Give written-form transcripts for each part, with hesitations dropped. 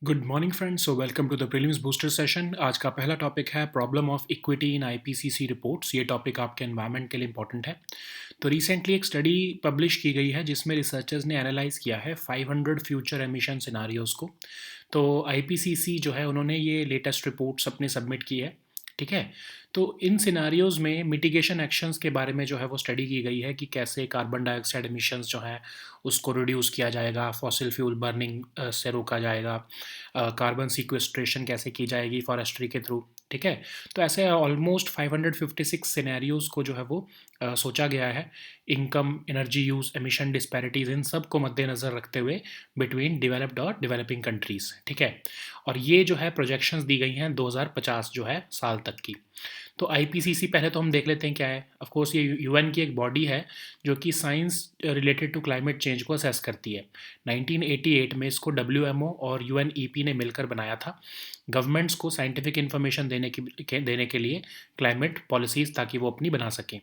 Good morning friends, so welcome to the prelims booster session. आज का पहला topic है problem of equity in IPCC reports. ये topic आपके एनवायरनमेंट के लिए इंपॉर्टेंट है। तो रिसेंटली एक स्टडी पब्लिश की गई है जिसमें रिसर्चर्स ने एनालाइज किया है 500 फ्यूचर एमिशन सिनारियोज़ को। तो आईपीसीसी जो है उन्होंने ये लेटेस्ट रिपोर्ट्स अपने सबमिट की है। ठीक है। तो इन सिनारियोज़ में मिटिगेशन एक्शंस के बारे में जो है वो स्टडी की गई है कि कैसे कार्बन डाइऑक्साइड एमिशंस जो है उसको रिड्यूस किया जाएगा, फॉसिल फ्यूल बर्निंग से रोका जाएगा, कार्बन सीक्वेस्ट्रेशन कैसे की जाएगी फॉरेस्ट्री के थ्रू। ठीक है। तो ऐसे ऑलमोस्ट 556 सिनेरियोज़ को जो है वो सोचा गया है। Income, energy use, emission disparities, इन सब को मद्देनज़र रखते हुए बिटवीन डेवलप्ड और डेवलपिंग कंट्रीज़। ठीक है। और ये जो है प्रोजेक्शंस दी गई हैं 2050 जो है साल तक की। तो आईपीसीसी पहले तो हम देख लेते हैं क्या है। ऑफ कोर्स ये यूएन की एक बॉडी है जो कि science related to climate change को असेस करती है। 1988 में इसको डब्ल्यूएमओ और यूएनईपी ने मिलकर बनाया था, गवर्नमेंट्स को साइंटिफिक इन्फॉर्मेशन देने के लिए क्लाइमेट पॉलिसीज़, ताकि वो अपनी बना सकें।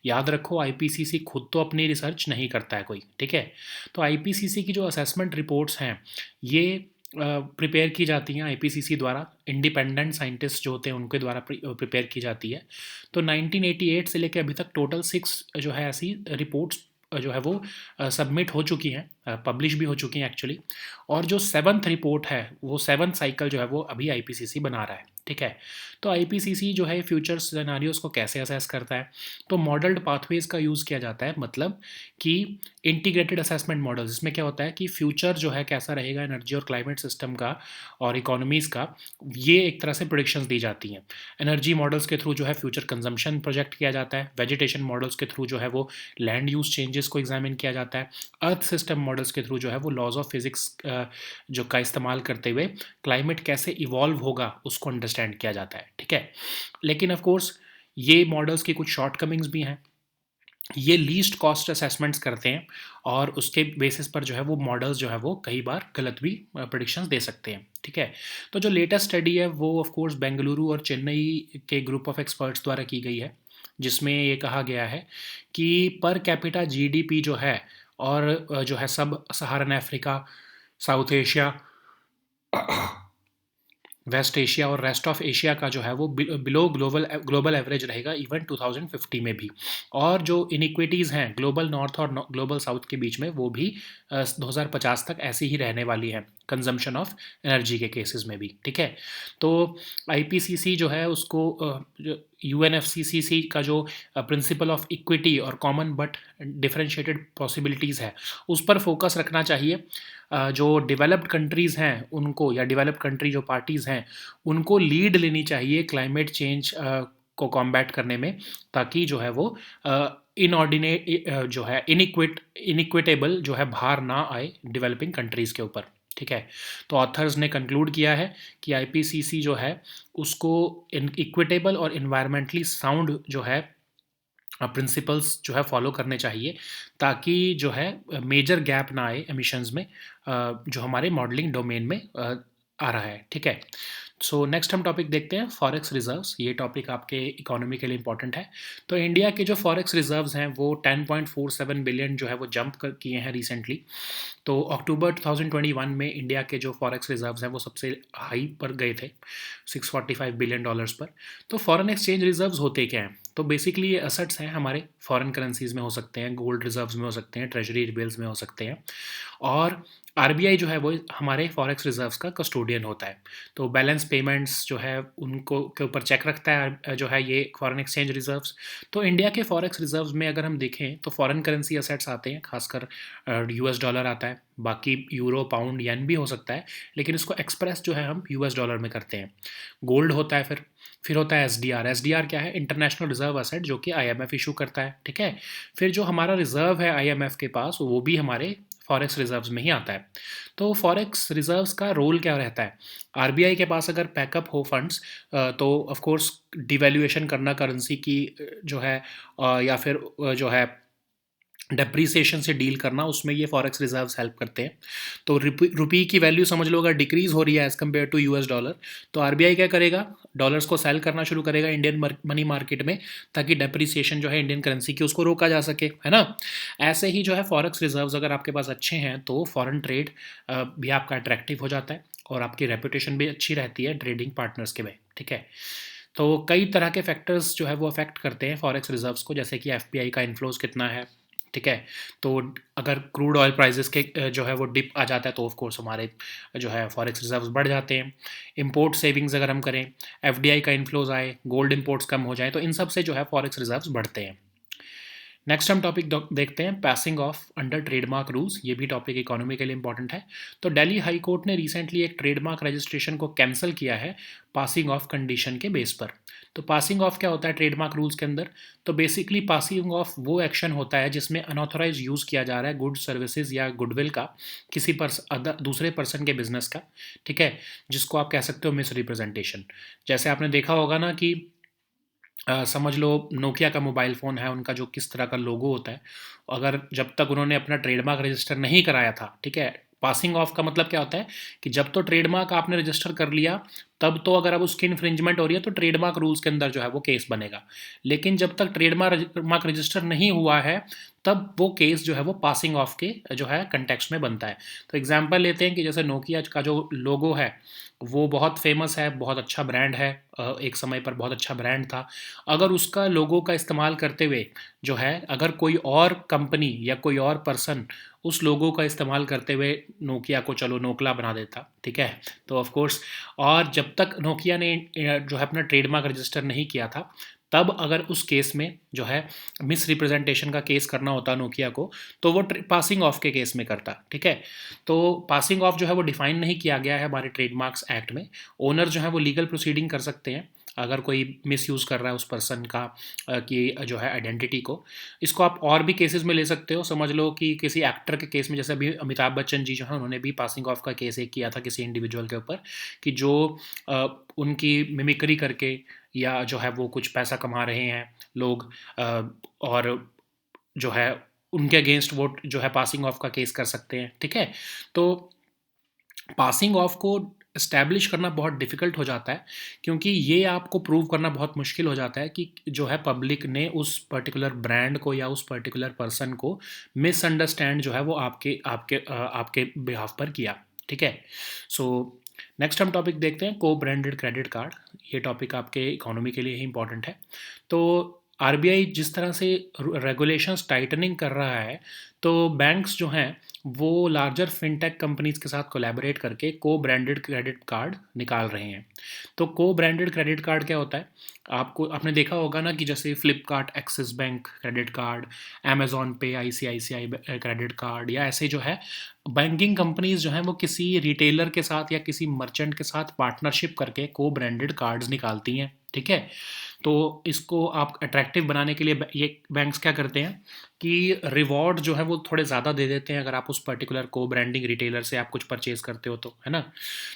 याद रखो, आईपीसीसी खुद तो अपनी रिसर्च नहीं करता है कोई। ठीक है। तो आईपीसीसी की जो असेसमेंट रिपोर्ट्स हैं ये प्रिपेयर की जाती हैं आईपीसीसी द्वारा, इंडिपेंडेंट साइंटिस्ट जो होते हैं उनके द्वारा प्रिपेयर की जाती है। तो 1988 से लेकर अभी तक टोटल 6 जो है ऐसी रिपोर्ट्स जो है वो सबमिट हो चुकी हैं, पब्लिश भी हो चुकी हैं एक्चुअली। और जो 7th रिपोर्ट है, वो 7th साइकिल जो है वो अभी आईपीसीसी बना रहा है। ठीक है। तो आईपीसीसी जो है फ्यूचर सिनेरियोज़ को कैसे असेस करता है, तो मॉडल्ड पाथवेज का यूज़ किया जाता है। मतलब कि इंटीग्रेटेड असेसमेंट मॉडल, जिसमें क्या होता है कि फ्यूचर जो है कैसा रहेगा एनर्जी और क्लाइमेट सिस्टम का और इकोनॉमीज़ का, ये एक तरह से प्रोडिक्शंस दी जाती हैं। एनर्जी मॉडल्स के थ्रू जो है फ्यूचर कंजम्पशन प्रोजेक्ट किया जाता है। वेजिटेशन मॉडल्स के थ्रू जो है वो लैंड यूज़ चेंजेस को एग्जामिन किया जाता है। अर्थ सिस्टम मॉडल्स के थ्रू जो है वो लॉज ऑफ फिजिक्स जो का इस्तेमाल करते हुए क्लाइमेट कैसे इवॉल्व होगा उसको अंडरस्टैंड किया जाता है। ठीक है। लेकिन ऑफ कोर्स ये मॉडल्स की कुछ शॉर्टकमिंग्स भी हैं। ये लीस्ट कॉस्ट असेसमेंट्स करते हैं और उसके बेसिस पर जो है वो मॉडल्स जो है वो कई बार गलत भी प्रेडिक्शंस दे सकते हैं। ठीक है। तो जो लेटेस्ट स्टडी है वो ऑफ कोर्स बेंगलुरु और चेन्नई के ग्रुप ऑफ एक्सपर्ट्स द्वारा की गई है, जिसमें ये कहा गया है कि पर कैपिटा जीडीपी जो है और जो है sub Saharan Africa, South Asia, West Asia और रेस्ट ऑफ एशिया का जो है वो बिलो ग्लोबल एवरेज रहेगा इवन 2050 में भी। और जो इनिक्विटीज़ हैं ग्लोबल नॉर्थ और ग्लोबल साउथ के बीच में, वो भी 2050 तक ऐसी ही रहने वाली हैं, कंजम्पशन ऑफ एनर्जी के केसेस में भी। ठीक है। तो आईपीसीसी जो है उसको यूएनएफसीसीसी का जो प्रिंसिपल ऑफ इक्विटी और कॉमन बट डिफरेंशिएटेड पॉसिबिलिटीज़ है उस पर फोकस रखना चाहिए। जो डेवलप्ड कंट्रीज़ हैं उनको, या डेवलप्ड कंट्री जो पार्टीज़ हैं उनको लीड लेनी चाहिए क्लाइमेट चेंज को कॉम्बैट करने में, ताकि जो है वो इनऑर्डिनेट जो है इनिक्विटेबल जो है भार ना आए डेवलपिंग कंट्रीज़ के ऊपर। ठीक है। तो ऑथर्स ने कंक्लूड किया है कि आईपीसीसी जो है उसको इक्विटेबल और इन्वायरमेंटली साउंड जो है प्रिंसिपल्स जो है फॉलो करने चाहिए, ताकि जो है मेजर गैप ना आए एमिशंस में जो हमारे मॉडलिंग डोमेन में आ रहा है। ठीक है। सो नेक्स्ट हम टॉपिक देखते हैं फॉरेक्स रिजर्व्स। ये टॉपिक आपके इकोनॉमी के लिए इंपॉर्टेंट है। तो इंडिया के जो फॉरेक्स रिजर्व्स हैं वो 10.47 बिलियन जो है वो जंप किए हैं रिसेंटली। तो अक्टूबर 2021 में इंडिया के जो फॉरेक्स रिजर्व्स हैं वो सबसे हाई पर गए थे, $645 बिलियन पर। तो फॉरेन एक्सचेंज रिजर्व्स होते क्या हैं? तो बेसिकली ये असेट्स हैं हमारे, फॉरेन करेंसीज में हो सकते हैं, गोल्ड रिजर्व्स में हो सकते हैं, ट्रेजरी बिल्स में हो सकते हैं। और आरबीआई जो है वो हमारे फॉरेक्स रिजर्व्स का कस्टोडियन होता है। तो बैलेंस पेमेंट्स जो है उनको के ऊपर चेक रखता है जो है ये फॉरेन एक्सचेंज रिजर्व्स। तो इंडिया के फॉरेक्स रिजर्व्स में अगर हम देखें तो फॉरेन करेंसी असेट्स आते हैं, खासकर यूएस डॉलर आता है, बाकी यूरो, पाउंड, येन भी हो सकता है, लेकिन इसको एक्सप्रेस जो है हम यूएस डॉलर में करते हैं। गोल्ड होता है, फिर होता है एसडीआर। एसडीआर क्या है? इंटरनेशनल रिजर्व असेट, जो कि आईएमएफ इशू करता है। ठीक है। फिर जो हमारा रिजर्व है आईएमएफ के पास, वो भी हमारे फॉरेक्स रिजर्व्स में ही आता है। तो फॉरेक्स रिजर्व्स का रोल क्या रहता है? आरबीआई के पास अगर पैकअप हो फंड्स, तो ऑफ कोर्स डिवैल्यूएशन करना करेंसी की जो है, या फिर जो है डेप्रीसिएशन से डील करना, उसमें ये फॉरेक्स रिजर्व्स हेल्प करते हैं। तो रुपी की वैल्यू समझ लो अगर डिक्रीज हो रही है as compare to US dollar, तो आरबीआई क्या करेगा, डॉलर्स को सेल करना शुरू करेगा इंडियन मनी मार्केट में, ताकि डेप्रीसिएशन जो है इंडियन करेंसी की उसको रोका जा सके, है ना। ऐसे ही जो है फॉरेक्स रिजर्व्स अगर आपके पास अच्छे हैं तो फॉरेन ट्रेड भी आपका अट्रैक्टिव हो जाता है और आपकी रेपुटेशन भी अच्छी रहती है ट्रेडिंग पार्टनर्स के में, ठीक है। तो कई तरह के फैक्टर्स जो है वो अफेक्ट करते हैं फॉरेक्स रिजर्व्स को, जैसे कि एफपीआई का इन्फ्लोज कितना है, ठीक है। तो अगर क्रूड ऑयल प्राइसेस के जो है वो डिप आ जाता है तो ऑफ कोर्स हमारे जो है फॉरेक्स रिजर्व्स बढ़ जाते हैं। इंपोर्ट सेविंग्स अगर हम करें, एफडीआई का इन्फ्लोज आए, गोल्ड इंपोर्ट्स कम हो जाए, तो इन सब से जो है फॉरेक्स रिजर्व्स बढ़ते हैं। नेक्स्ट हम टॉपिक देखते हैं passing of under trademark rules. ये भी टॉपिक इकोनॉमी के लिए इंपॉर्टेंट है। तो दिल्ली हाई कोर्ट ने रिसेंटली एक ट्रेडमार्क रजिस्ट्रेशन को कैंसिल किया है पासिंग ऑफ कंडीशन के बेस पर। तो पासिंग ऑफ क्या होता है ट्रेडमार्क रूल्स के अंदर? तो बेसिकली पासिंग ऑफ वो एक्शन होता है जिसमें अनऑथराइज यूज़ किया जा रहा है गुड्स सर्विसेज या गुडविल का किसी दूसरे पर्सन के बिजनेस का, ठीक है, जिसको आप कह सकते हो मिस रिप्रेजेंटेशन। जैसे आपने देखा होगा ना कि समझ लो नोकिया का मोबाइल फ़ोन है, उनका जो किस तरह का लोगो होता है, अगर जब तक उन्होंने अपना ट्रेडमार्क रजिस्टर नहीं कराया था, ठीक है। पासिंग ऑफ का मतलब क्या होता है कि जब तो ट्रेडमार्क आपने रजिस्टर कर लिया, तब तो अगर अब उसकी इन्फ्रिंजमेंट हो रही है तो ट्रेडमार्क रूल्स के अंदर जो है वो केस बनेगा। लेकिन जब तक ट्रेडमार्क रजिस्टर नहीं हुआ है, तब वो केस जो है वो पासिंग ऑफ के जो है कंटेक्स्ट में बनता है। तो एग्जांपल लेते हैं कि जैसे नोकिया का जो लोगो है वो बहुत फेमस है, बहुत अच्छा ब्रांड है, एक समय पर बहुत अच्छा ब्रांड था। अगर उसका लोगो का इस्तेमाल करते हुए जो है अगर कोई और कंपनी या कोई और पर्सन उस लोगो का इस्तेमाल करते हुए नोकिया को चलो नोकला बना देता, ठीक है, तो ऑफ कोर्स, और जब तक नोकिया ने जो है अपना ट्रेडमार्क रजिस्टर नहीं किया था, तब अगर उस केस में जो है मिस रिप्रेजेंटेशन का केस करना होता नोकिया को, तो वो पासिंग ऑफ के केस में करता, ठीक है। तो पासिंग ऑफ जो है वो डिफाइन नहीं किया गया है हमारे ट्रेडमार्क्स एक्ट में। ओनर जो है वो लीगल प्रोसीडिंग कर सकते हैं अगर कोई मिसयूज़ कर रहा है उस पर्सन का की जो है आइडेंटिटी को। इसको आप और भी केसेस में ले सकते हो, समझ लो कि किसी एक्टर के केस में, जैसे अभी अमिताभ बच्चन जी जो है उन्होंने भी पासिंग ऑफ का केस एक किया था किसी इंडिविजुअल के ऊपर, कि जो उनकी मिमिक्री करके या जो है वो कुछ पैसा कमा रहे हैं लोग, और जो है उनके अगेंस्ट वो जो है पासिंग ऑफ का केस कर सकते हैं, ठीक है। तो पासिंग ऑफ को इस्टेब्लिश करना बहुत डिफ़िकल्ट हो जाता है, क्योंकि ये आपको प्रूव करना बहुत मुश्किल हो जाता है कि जो है पब्लिक ने उस पर्टिकुलर ब्रांड को या उस पर्टिकुलर पर्सन को मिसअंडरस्टैंड जो है वो आपके बिहाफ पर किया, ठीक है। सो नेक्स्ट हम टॉपिक देखते हैं को ब्रांडेड क्रेडिट कार्ड। ये टॉपिक आपके इकोनॉमी के लिए ही इंपॉर्टेंट है। तो आरबीआई जिस तरह से रेगुलेशंस टाइटनिंग कर रहा है, तो बैंक्स जो हैं वो लार्जर फिनटेक कंपनीज के साथ कोलैबोरेट करके को ब्रांडेड क्रेडिट कार्ड निकाल रहे हैं। तो को ब्रांडेड क्रेडिट कार्ड क्या होता है? आपने देखा होगा ना कि जैसे Flipkart axis bank credit card, Amazon पे आईसीआईसीआई क्रेडिट कार्ड, या ऐसे जो है बैंकिंग कंपनीज जो हैं वो किसी रिटेलर के साथ या किसी मर्चेंट के साथ पार्टनरशिप करके को ब्रांडेड कार्ड्स निकालती हैं, ठीक है। तो इसको आप अट्रैक्टिव बनाने के लिए ये बैंक्स क्या करते हैं कि रिवॉर्ड जो है वो थोड़े ज़्यादा दे देते हैं अगर आप उस पर्टिकुलर को ब्रांडिंग रिटेलर से आप कुछ परचेज़ करते हो तो, है ना।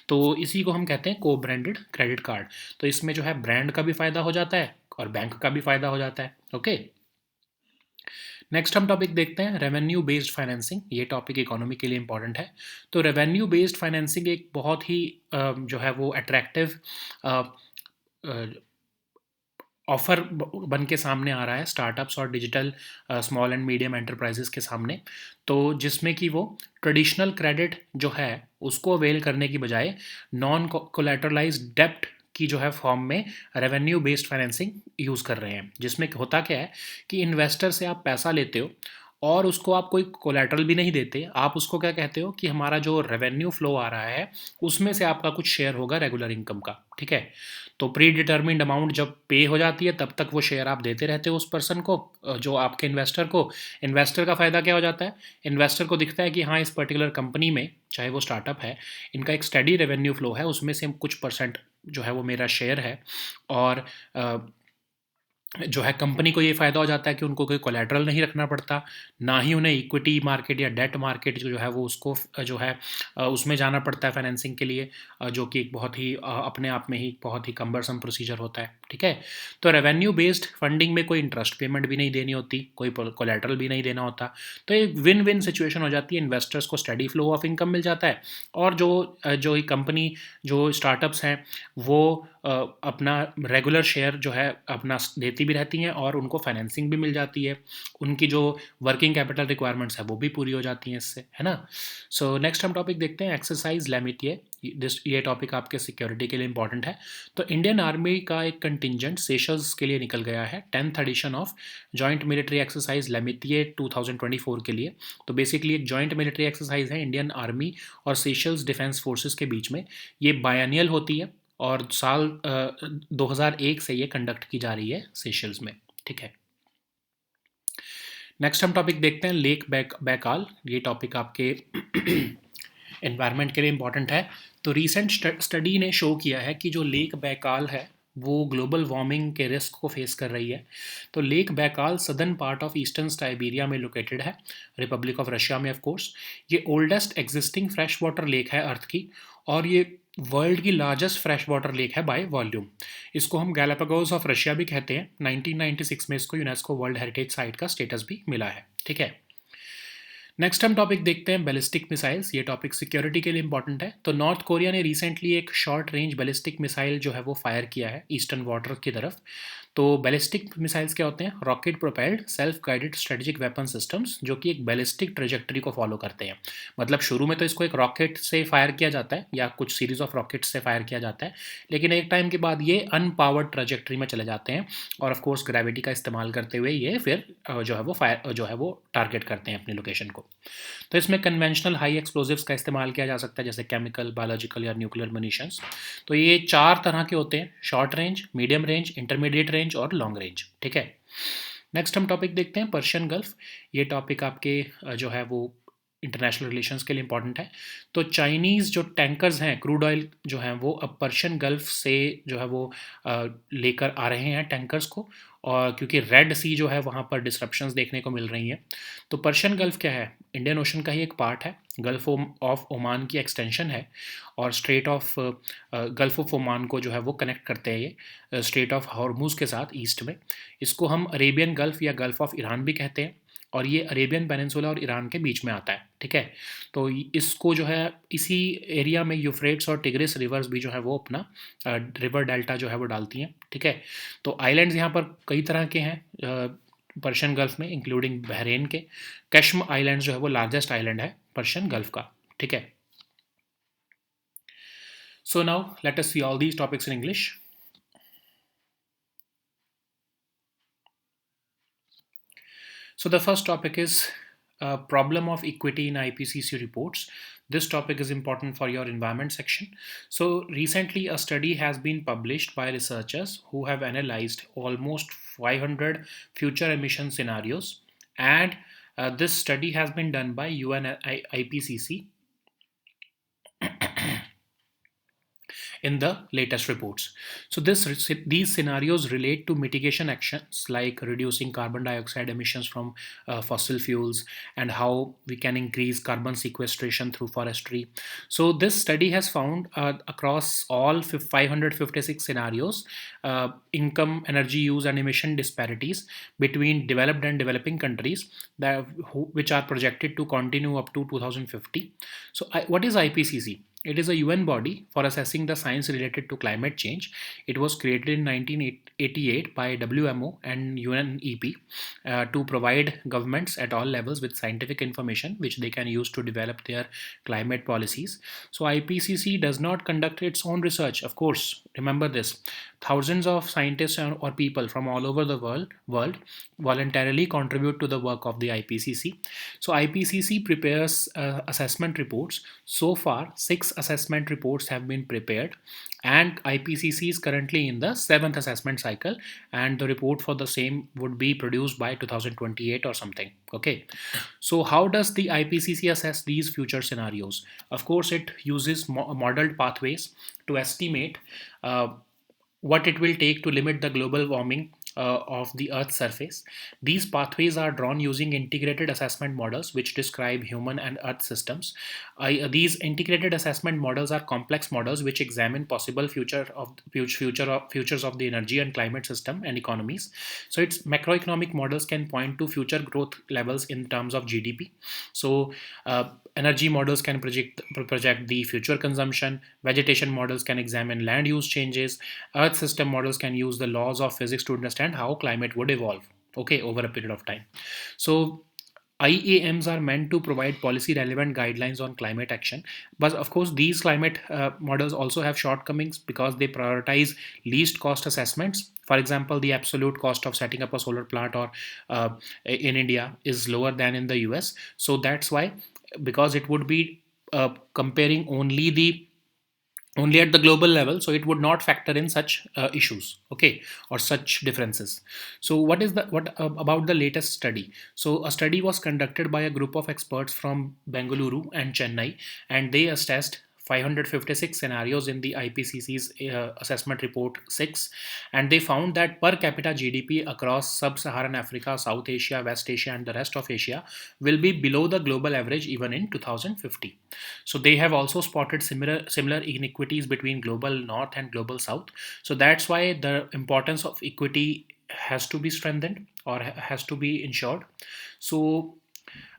तो इसी को हम कहते हैं को ब्रांडेड क्रेडिट कार्ड। तो इसमें जो है ब्रांड का भी फ़ायदा हो जाता है और बैंक का भी फ़ायदा हो जाता है, ओके। नेक्स्ट हम टॉपिक देखते हैं रेवेन्यू बेस्ड फाइनेंसिंग। ये टॉपिक इकोनॉमी के लिए इंपॉर्टेंट है। तो रेवेन्यू बेस्ड फाइनेंसिंग एक बहुत ही जो है वो अट्रैक्टिव ऑफ़र बन के सामने आ रहा है स्टार्टअप्स और digital small and medium enterprises के सामने। तो जिसमें कि वो ट्रेडिशनल क्रेडिट जो है उसको अवेल करने की बजाय नॉन कोलैटरलाइज्ड डेब्ट की जो है फॉर्म में रेवेन्यू बेस्ड फाइनेंसिंग यूज़ कर रहे हैं। जिसमें होता क्या है कि इन्वेस्टर से आप पैसा लेते हो और उसको आप कोई कोलैटरल भी नहीं देते, आप उसको क्या कहते हो कि हमारा जो रेवेन्यू फ्लो आ रहा है उसमें से आपका कुछ शेयर होगा रेगुलर इनकम का, ठीक है। तो प्री डिटर्मिन्ड अमाउंट जब पे हो जाती है तब तक वो शेयर आप देते रहते हो उस पर्सन को, जो आपके इन्वेस्टर को। इन्वेस्टर का फ़ायदा क्या हो जाता है? इन्वेस्टर को दिखता है कि हाँ, इस पर्टिकुलर कंपनी में, चाहे वो स्टार्टअप है, इनका एक स्टेडी रेवेन्यू फ्लो है, उसमें से कुछ परसेंट जो है वो मेरा शेयर है। और जो है कंपनी को ये फ़ायदा हो जाता है कि उनको कोई कोलैटरल नहीं रखना पड़ता, ना ही उन्हें इक्विटी मार्केट या डेट मार्केट जो है वो उसको जो है उसमें जाना पड़ता है फाइनेंसिंग के लिए, जो कि एक बहुत ही अपने आप में ही बहुत ही कम्बरसम प्रोसीजर होता है, ठीक है। तो रेवेन्यू बेस्ड फंडिंग में कोई इंटरेस्ट पेमेंट भी नहीं देनी होती, कोई कोलेटरल भी नहीं देना होता, तो एक विन विन सिचुएशन हो जाती है। इन्वेस्टर्स को स्टडी फ्लो ऑफ इनकम मिल जाता है, और जो कंपनी, जो स्टार्टअप्स हैं, वो अपना रेगुलर शेयर जो है अपना देती भी रहती हैं, और उनको फाइनेंसिंग भी मिल जाती है। उनकी जो वर्किंग कैपिटल रिक्वायरमेंट्स है वो भी पूरी हो जाती हैं इससे, है ना। सो नेक्स्ट हम टॉपिक देखते हैं, एक्सरसाइज लेमिटिए। ये टॉपिक आपके सिक्योरिटी के लिए इंपॉर्टेंट है। तो इंडियन आर्मी का एक कंटिजेंट सेशल्स के लिए निकल गया है, 10th edition of joint military exercise Lamitiye 2024 के लिए। तो बेसिकली एक जॉइंट मिलिट्री एक्सरसाइज है इंडियन आर्मी और सेशल्स डिफेंस फोर्सेस के बीच में। ये बायनियल होती है, और साल 2001 से ये कंडक्ट की जा रही है सेशल्स में, ठीक है। नेक्स्ट हम टॉपिक देखते हैं, लेक बैकाल। ये टॉपिक आपके एनवायरनमेंट के लिए इंपॉर्टेंट है। तो रीसेंट स्टडी ने शो किया है कि जो लेक बैकाल है वो ग्लोबल वार्मिंग के रिस्क को फेस कर रही है। तो lake Baikal southern part of eastern Siberia में लोकेटेड है, रिपब्लिक ऑफ रशिया में ऑफ कोर्स। ये oldest existing fresh water lake है अर्थ की, और ये वर्ल्ड की लार्जेस्ट फ्रेश वाटर लेक है बाय वॉल्यूम। इसको हम गैलापागोस ऑफ रशिया भी कहते हैं। 1996 में इसको यूनेस्को वर्ल्ड हेरिटेज साइट का स्टेटस भी मिला है, ठीक है। नेक्स्ट हम टॉपिक देखते हैं, बैलिस्टिक मिसाइल्स। ये टॉपिक सिक्योरिटी के लिए इंपॉर्टेंट है। तो नॉर्थ कोरिया ने रिसेंटली एक शॉर्ट रेंज बैलिस्टिक मिसाइल जो है वो फायर किया है ईस्टर्न वाटर की तरफ। तो बैलिस्टिक मिसाइल्स क्या होते हैं? Rocket propelled self guided strategic weapon systems, जो कि एक बैलिस्टिक ट्रेजेक्टरी को फॉलो करते हैं। मतलब शुरू में तो इसको एक रॉकेट से फायर किया जाता है, या कुछ सीरीज ऑफ रॉकेट से फायर किया जाता है, लेकिन एक टाइम के बाद ये अनपावर्ड ट्रेजेक्टरी में चले जाते हैं, और ऑफ कोर्स ग्रेविटी का इस्तेमाल करते हुए ये फिर जो है वो फायर जो है वो टारगेट करते हैं अपनी लोकेशन को। तो इसमें कन्वेंशनल हाई एक्सप्लोजिव्स का इस्तेमाल किया जा सकता है, जैसे केमिकल, बायोलॉजिकल या न्यूक्लियर munitions। तो ये 4 तरह के होते हैं, short range, medium range, intermediate range और लॉन्ग रेंज, ठीक है। नेक्स्ट हम टॉपिक देखते हैं, पर्शियन गल्फ। ये टॉपिक आपके जो है वो इंटरनेशनल रिलेशंस के लिए इंपॉर्टेंट है। तो चाइनीज़ जो टैंकर्स हैं, क्रूड ऑयल जो हैं, वो अब पर्शियन गल्फ से जो है वो लेकर आ रहे हैं टैंकर्स को, और क्योंकि रेड सी जो है वहाँ पर डिसरप्शंस देखने को मिल रही हैं। तो पर्शियन गल्फ क्या है? इंडियन ओशन का ही एक पार्ट है, गल्फ ऑफ ओमान की एक्सटेंशन है, और straight of gulf of Oman को जो है वो कनेक्ट करते हैं ये स्ट्रेट ऑफ हॉर्मुज़ के साथ ईस्ट में। इसको हम अरेबियन गल्फ या गल्फ ऑफ ईरान भी कहते हैं, और ये अरेबियन पेनिनसुला और ईरान के बीच में आता है, ठीक है। तो इसको जो है इसी एरिया में यूफ्रेट्स और टिग्रिस रिवर्स भी जो है वो अपना रिवर डेल्टा जो है वो डालती हैं, ठीक है। तो आइलैंड्स यहाँ पर कई तरह के हैं पर्शियन गल्फ में, इंक्लूडिंग बहरेन के। कश्म आइलैंड जो है वो लार्जेस्ट आइलैंड है पर्शियन गल्फ का, ठीक है। So now let us see all these topics in English. So the first topic is problem of equity in IPCC reports. This topic is important for your environment section. So recently a study has been published by researchers who have analyzed almost 500 future emission scenarios, and this study has been done by UN IPCC in the latest reports. So these scenarios relate to mitigation actions like reducing carbon dioxide emissions from fossil fuels, and how we can increase carbon sequestration through forestry. So this study has found across all 556 scenarios, income, energy use and emission disparities between developed and developing countries which are projected to continue up to 2050. So what is IPCC? It is a UN body for assessing the science related to climate change. It was created in 1988 by WMO and UNEP to provide governments at all levels with scientific information which they can use to develop their climate policies. So IPCC does not conduct its own research, of course. Remember this. Thousands of scientists or people from all over the world voluntarily contribute to the work of the IPCC. So IPCC prepares assessment reports. So far, 6 assessment reports have been prepared, and IPCC is currently in the 7th assessment cycle, and the report for the same would be produced by 2028 or something. Okay, so how does the IPCC assess these future scenarios? Of course, it uses modeled pathways to estimate what it will take to limit the global warming of the Earth's surface. These pathways are drawn using integrated assessment models which describe human and Earth systems. These integrated assessment models are complex models which examine possible futures of the energy and climate system and economies. So its macroeconomic models can point to future growth levels in terms of GDP. So energy models can project the future consumption. Vegetation models can examine land use changes. Earth system models can use the laws of physics to understand how climate would evolve, okay, over a period of time. So IAMs are meant to provide policy relevant guidelines on climate action. But of course, these climate models also have shortcomings because they prioritize least cost assessments. For example, the absolute cost of setting up a solar plant or in India is lower than in the US. So that's why, because it would be comparing only at the global level, so it would not factor in such issues, okay, or such differences. So what about the latest study? So a study was conducted by a group of experts from Bengaluru and Chennai, and they assessed 556 scenarios in the IPCC's assessment report 6, and they found that per capita GDP across sub-Saharan Africa, South Asia, West Asia, and the rest of Asia will be below the global average even in 2050. So they have also spotted similar inequities between global north and global south. So that's why the importance of equity has to be strengthened or has to be ensured. So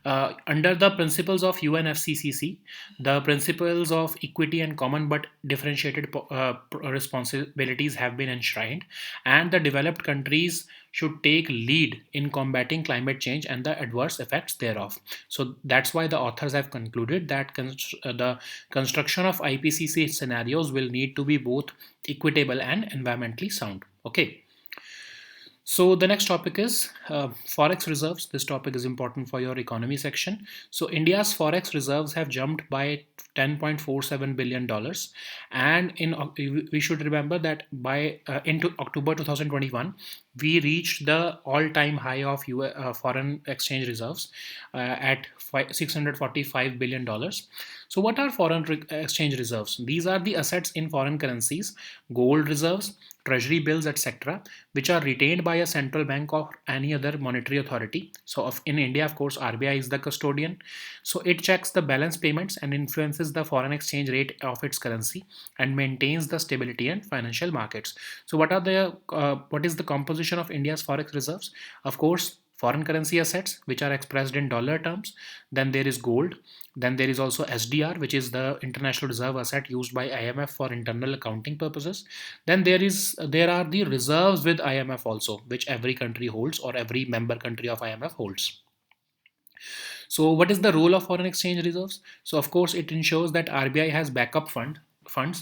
under the principles of UNFCCC, the principles of equity and common but differentiated responsibilities have been enshrined, and the developed countries should take lead in combating climate change and the adverse effects thereof. So that's why the authors have concluded that the construction of IPCC scenarios will need to be both equitable and environmentally sound. Okay. So the next topic is forex reserves. This topic is important for your economy section. So India's forex reserves have jumped by $10.47 billion, and we should remember that by into October 2021, we reached the all-time high of foreign exchange reserves at $645 billion. So what are foreign exchange reserves? These are the assets in foreign currencies, gold reserves, treasury bills, etc., which are retained by a central bank or any other monetary authority. So in India, of course, RBI is the custodian. So it checks the balance payments and influences the foreign exchange rate of its currency and maintains the stability in financial markets. So what is the composition of India's forex reserves? Of course, foreign currency assets, which are expressed in dollar terms. Then there is gold. Then there is also SDR, which is the international reserve asset used by IMF for internal accounting purposes. Then there are the reserves with IMF also, which every country holds or every member country of IMF holds. So what is the role of foreign exchange reserves? So of course it ensures that RBI has backup funds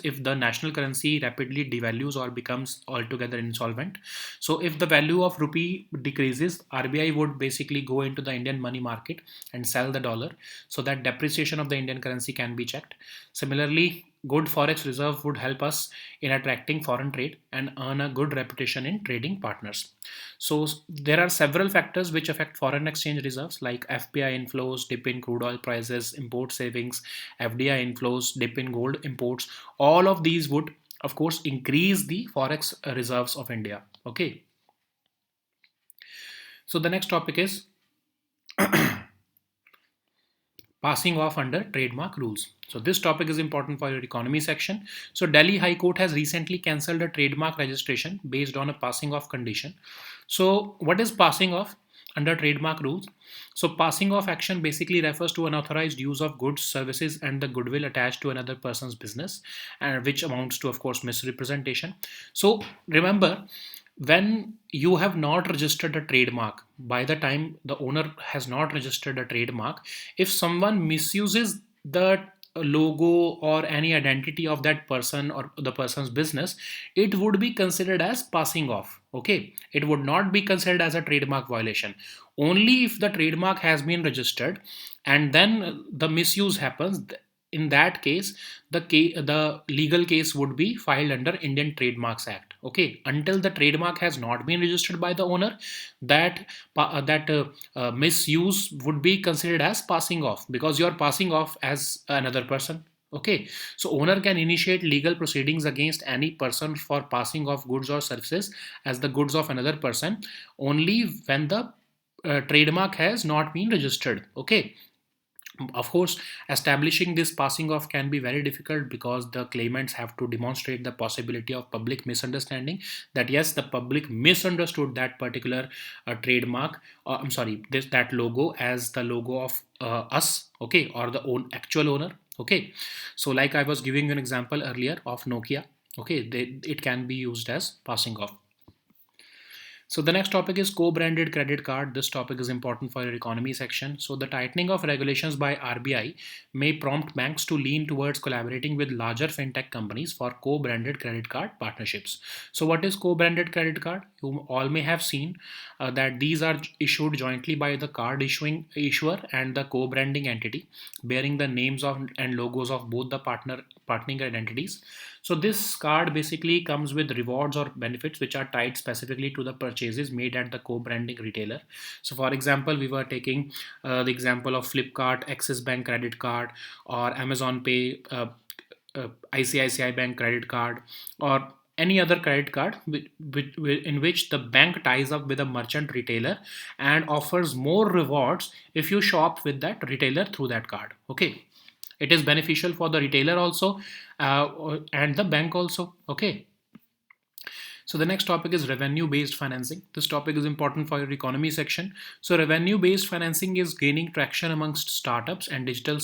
if the national currency rapidly devalues or becomes altogether insolvent. So if the value of rupee decreases, RBI would basically go into the Indian money market and sell the dollar so that depreciation of the Indian currency can be checked. Similarly, good forex reserve would help us in attracting foreign trade and earn a good reputation in trading partners. So there are several factors which affect foreign exchange reserves, like FPI inflows, dip in crude oil prices, import savings, FDI inflows, dip in gold imports. All of these would, of course, increase the forex reserves of India. Okay. So the next topic is passing off under trademark rules. So this topic is important for your economy section. So Delhi High Court has recently cancelled a trademark registration based on a passing off condition. So what is passing off under trademark rules? So passing off action basically refers to unauthorized use of goods, services, and the goodwill attached to another person's business, and which amounts to, of course, misrepresentation. So remember, when you have not registered a trademark, by the time the owner has not registered a trademark, if someone misuses the logo or any identity of that person or the person's business, it would be considered as passing off. Okay, it would not be considered as a trademark violation. Only if the trademark has been registered and then the misuse happens, in that case the legal case would be filed under Indian Trademarks Act. Okay, until the trademark has not been registered by the owner, that misuse would be considered as passing off, because you are passing off as another person. Okay, so owner can initiate legal proceedings against any person for passing of goods or services as the goods of another person only when the trademark has not been registered. Okay, of course, establishing this passing off can be very difficult because the claimants have to demonstrate the possibility of public misunderstanding, that yes, the public misunderstood that particular trademark, I'm sorry, that logo as the logo of us, okay, or the actual owner. Okay, so like I was giving you an example earlier of Nokia. Okay, it can be used as passing off. So the next topic is co-branded credit card. This topic is important for your economy section. So the tightening of regulations by RBI may prompt banks to lean towards collaborating with larger fintech companies for co-branded credit card partnerships. So what is co-branded credit card? You all may have seen that these are issued jointly by the card issuing issuer and the co-branding entity, bearing the names of and logos of both the partnering entities. So this card basically comes with rewards or benefits which are tied specifically to the purchases made at the co-branding retailer. So for example, we were taking the example of Flipkart Axis Bank credit card, or Amazon Pay ICICI Bank credit card, or any other credit card in which the bank ties up with a merchant retailer and offers more rewards if you shop with that retailer through that card. Okay, it is beneficial for the retailer also, and the bank also. Okay, so the next topic is revenue based financing. This topic is important for your economy section. So revenue based financing is gaining traction amongst startups and digital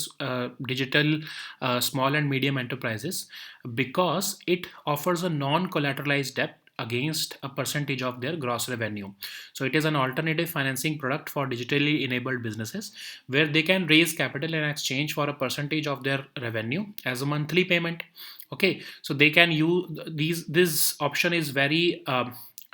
small and medium enterprises because it offers a non collateralized debt against a percentage of their gross revenue. So it is an alternative financing product for digitally enabled businesses where they can raise capital in exchange for a percentage of their revenue as a monthly payment. Okay, so they can use these. This option is very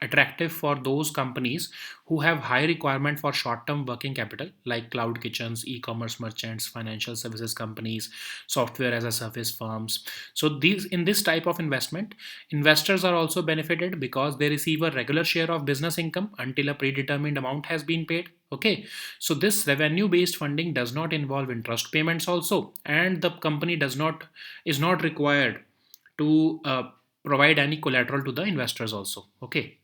attractive for those companies who have high requirement for short-term working capital, like cloud kitchens, e-commerce merchants, financial services companies, software as a service firms. So these, in this type of investment, investors are also benefited because they receive a regular share of business income until a predetermined amount has been paid. Okay, so this revenue based funding does not involve interest payments also, and the company does not is not required to provide any collateral to the investors also. Okay,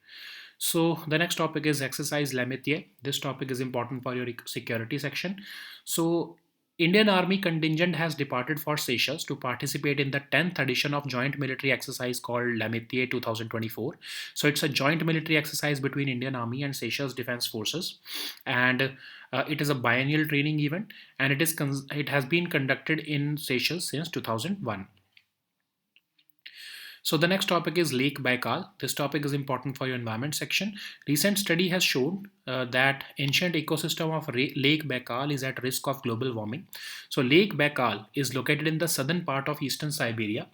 so the next topic is exercise Lametier. This topic is important for your security section. So Indian Army contingent has departed for Seychelles to participate in the 10th edition of joint military exercise called Lametier 2024. So it's a joint military exercise between Indian Army and Seychelles Defense Forces, and it is a biennial training event, and it has been conducted in Seychelles since 2001. So the next topic is Lake Baikal. This topic is important for your environment section. Recent study has shown that ancient ecosystem of Lake Baikal is at risk of global warming. So Lake Baikal is located in the southern part of eastern Siberia,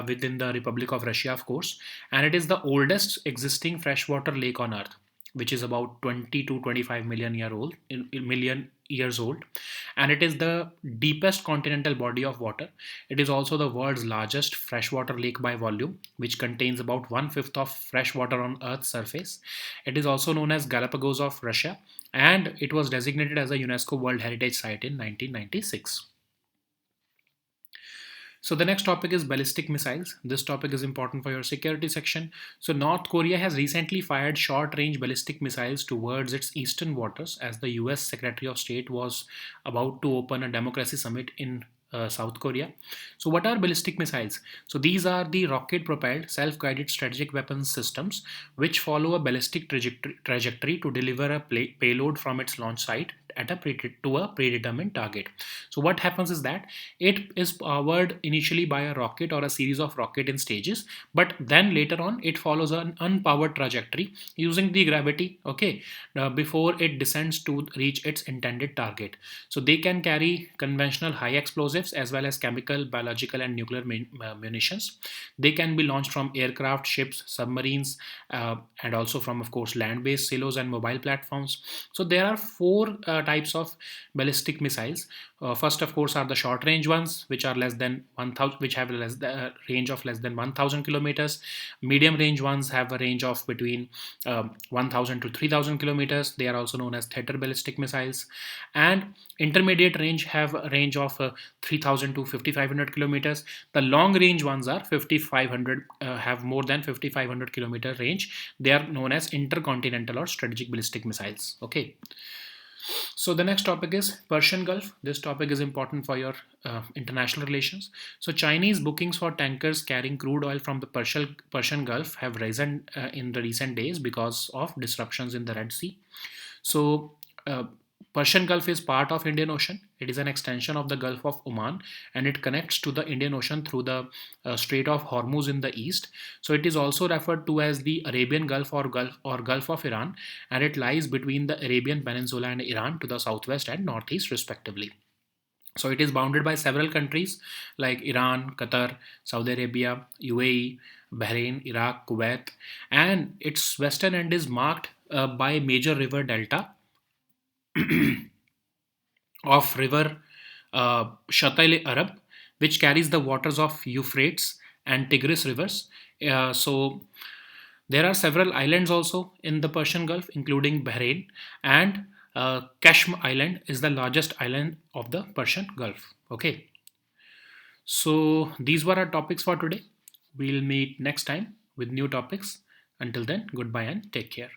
within the Republic of Russia, of course, and it is the oldest existing freshwater lake on Earth, which is about 20 to 25 million years old, and it is the deepest continental body of water. It is also the world's largest freshwater lake by volume, which contains about one fifth of fresh water on Earth's surface. It is also known as Galapagos of Russia, and it was designated as a UNESCO World Heritage Site in 1996. So the next topic is ballistic missiles. This topic is important for your security section. So North Korea has recently fired short-range ballistic missiles towards its eastern waters as the US Secretary of State was about to open a democracy summit in South Korea. So what are ballistic missiles? So these are the rocket-propelled, self-guided strategic weapons systems which follow a ballistic trajectory to deliver a payload from its launch site at a predetermined target. So what happens is that it is powered initially by a rocket or a series of rocket in stages, but then later on it follows an unpowered trajectory using the gravity, okay, before it descends to reach its intended target. So they can carry conventional high explosives as well as chemical, biological and nuclear munitions. They can be launched from aircraft, ships, submarines, and also from, of course, land-based silos and mobile platforms. So there are four types of ballistic missiles. First, of course, are the short range ones, which are less than 1,000, which have a range of less than 1,000 kilometers. Medium range ones have a range of between 1,000 to 3,000 kilometers. They are also known as theater ballistic missiles. And intermediate range have a range of 3,000 to 5,500 kilometers. The long range ones are 5,500, have more than 5,500 kilometer range. They are known as intercontinental or strategic ballistic missiles. Okay. So the next topic is Persian Gulf. This topic is important for your international relations. So Chinese bookings for tankers carrying crude oil from the Persian Gulf have risen in the recent days because of disruptions in the Red Sea. So Persian Gulf is part of Indian Ocean. It is an extension of the Gulf of Oman, and it connects to the Indian Ocean through the Strait of Hormuz in the east. So it is also referred to as the Arabian Gulf or Gulf of Iran, and it lies between the Arabian Peninsula and Iran to the southwest and northeast respectively. So it is bounded by several countries like Iran, Qatar, Saudi Arabia, UAE, Bahrain, Iraq, Kuwait, and its western end is marked by a major river delta of river Shat el Arab, which carries the waters of Euphrates and Tigris rivers. So there are several islands also in the Persian Gulf, including Bahrain, and Kashm Island is the largest island of the Persian Gulf. Okay, so these were our topics for today. We'll meet next time with new topics. Until then, goodbye and take care.